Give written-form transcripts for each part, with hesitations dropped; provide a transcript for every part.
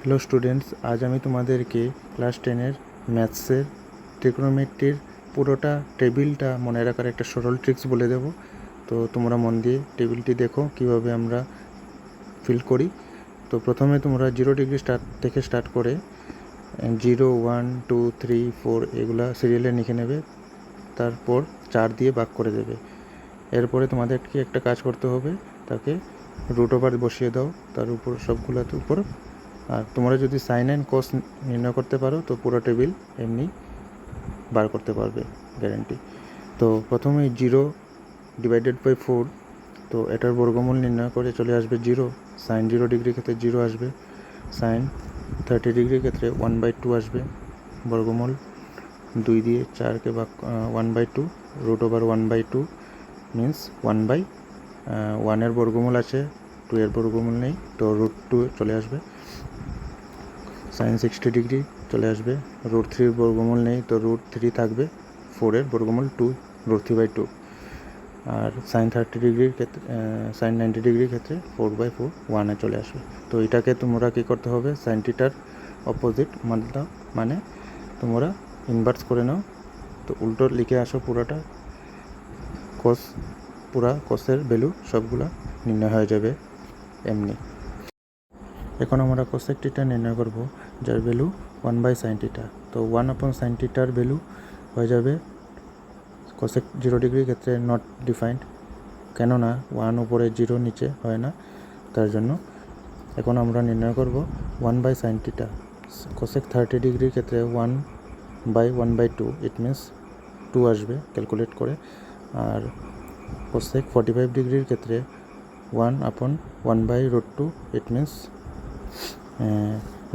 Hello students, আজ আমি তোমাদেরকে ক্লাস 10-এর ম্যাথসের ট্রিগোনোমেট্রির পুরোটা টেবিলটা মনে রাখার একটা সরল ট্রিক্স বলে দেব। তো তোমরা মন দিয়ে টেবিলটি দেখো কিভাবে আমরা ফিল করি। তো প্রথমে তোমরা 0 ডিগ্রি থেকে স্টার্ট করে 0, 1, 2, 3, 4 এগুলা সিরিয়ালে লিখে নেবে, তারপর 4 দিয়ে ভাগ করে দেবে। এরপরে তোমাদেরকে একটা কাজ করতে হবে, তাকে রুট ওভার বসিয়ে দাও তার উপর সবগুলোর উপর। আর তোমরা যদি সাইন অ্যান্ড কস নির্ণয় করতে পারো তো পুরো টেবিল এমনি বার করতে পারবে, গ্যারান্টি। তো প্রথমে 0/4, তো এটার বর্গমূল নির্ণয় করে চলে আসবে 0। সাইন 0 ডিগ্রি ক্ষেত্রে 0 আসবে। সাইন 30 ডিগ্রির ক্ষেত্রে 1/2 আসবে। বর্গমূল 2 দিয়ে 4কে ভাগ 1/2, রুট ওভার 1/2 মিন্স 1/1 বর্গমূল আছে, 2 এর বর্গমূল নেই, তো √2 চলে আসবে। সাইন 60 ডিগ্রি চলে আসবে, √3 বর্গমূল নেই, তো √3 থাকবে, 4 এর বর্গমূল 2, √3/2। আর সাইন 30 ডিগ্রির ক্ষেত্রে সাইন 90 ডিগ্রির ক্ষেত্রে 4/4 1-এ চলে আসবে। তো এটাকে তোমরা কী করতে হবে, সাইন থিটার অপোজিট মানে তোমরা ইনভার্স করে নাও। তো উল্টো লিখে আসো পুরোটা, কোসের ভ্যালু সবগুলা নির্ণয় হয়ে যাবে এমনি। এখন আমরা কোসেক থিটা নির্ণয় করব, যার ভ্যালু 1/sin থিটা। তো 1/sin থিটার ভ্যালু হয়ে যাবে কোসেক 0 ডিগ্রির ক্ষেত্রে নট ডিফাইন্ড, কেননা 1 উপরে 0 নিচে হয় না, তার জন্য। এখন আমরা নির্ণয় করব 1/sin থিটা। কোসেক 30 ডিগ্রির ক্ষেত্রে 1/1/2, ইট মিনস 2 আসবে ক্যালকুলেট করে। আর কোসেক 45 ডিগ্রির ক্ষেত্রে 1/1/√2, ইট মিনস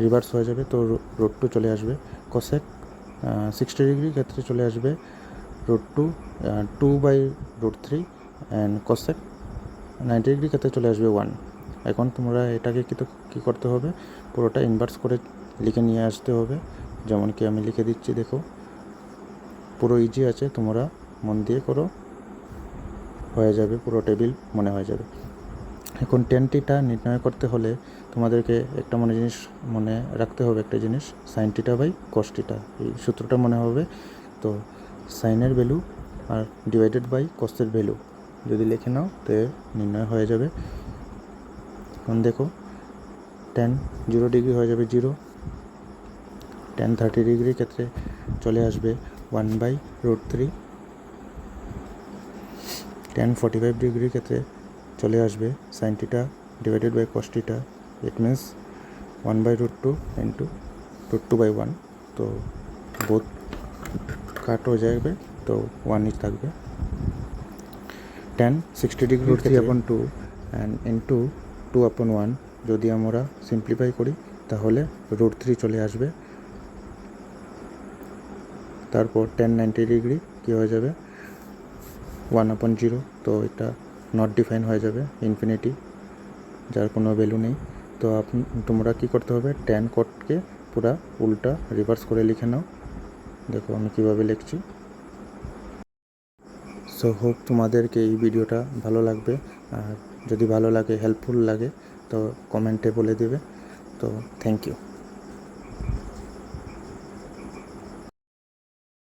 রিভার্স হয়ে যাবে, তো √2 চলে আসবে। কোসেক 60 ডিগ্রির ক্ষেত্রে চলে আসবে √2, 2/√3, অ্যান্ড কোসেক 90 ডিগ্রির ক্ষেত্রে চলে আসবে 1। এখন তোমরা এটাকে কী করতে হবে, পুরোটা ইনভার্স করে লিখে নিয়ে আসতে হবে, যেমন কি আমি লিখে দিচ্ছি, দেখো পুরো ইজি আছে, তোমরা মন দিয়ে করো, হয়ে যাবে, পুরো টেবিল মনে হয়ে যাবে। এখন tan থিটা নির্ণয় করতে হলে তোমাদেরকে একটা জিনিস মনে রাখতে হবে, একটা জিনিস, sine theta by cos theta, এই সূত্রটা মনে হবে। তো সাইনের ভ্যালু আর ডিভাইডেড বাই কসের ভ্যালু যদি লিখে নাও তো নির্ণয় হয়ে যাবে। এখন দেখো tan 0 ডিগ্রি হয়ে যাবে 0, tan 30 ডিগ্রির ক্ষেত্রে চলে আসবে 1/√3, tan 45 ডিগ্রির ক্ষেত্রে চলে আসবে sine theta divided by cos theta, it means 1/√2 into √2/1। তো বোথ কাট হয়ে যাবে, তো 1 থাকবে। tan 60 ডিগ্রি 3/2 অ্যান্ড ইন্টু 2/1 যদি আমরা সিম্পলিফাই করি তাহলে √3 চলে আসবে। তারপর tan 90 ডিগ্রি কী হয়ে যাবে, 1/0, তো এটা নট ডিফাইন হয়ে যাবে, ইনফিনিটি, যার কোনো ভ্যালু নেই। তো তোমরা কী করতে হবে, ট্যান কোডকে পুরা উল্টা রিভার্স করে লিখে নাও। দেখো আমি কিভাবে লিখছি। সো হোপ তোমাদেরকে এই ভিডিওটা ভালো লাগবে, আর যদি ভালো লাগে, হেল্পফুল লাগে, তো কমেন্টে বলে দেবে। তো থ্যাংক ইউ।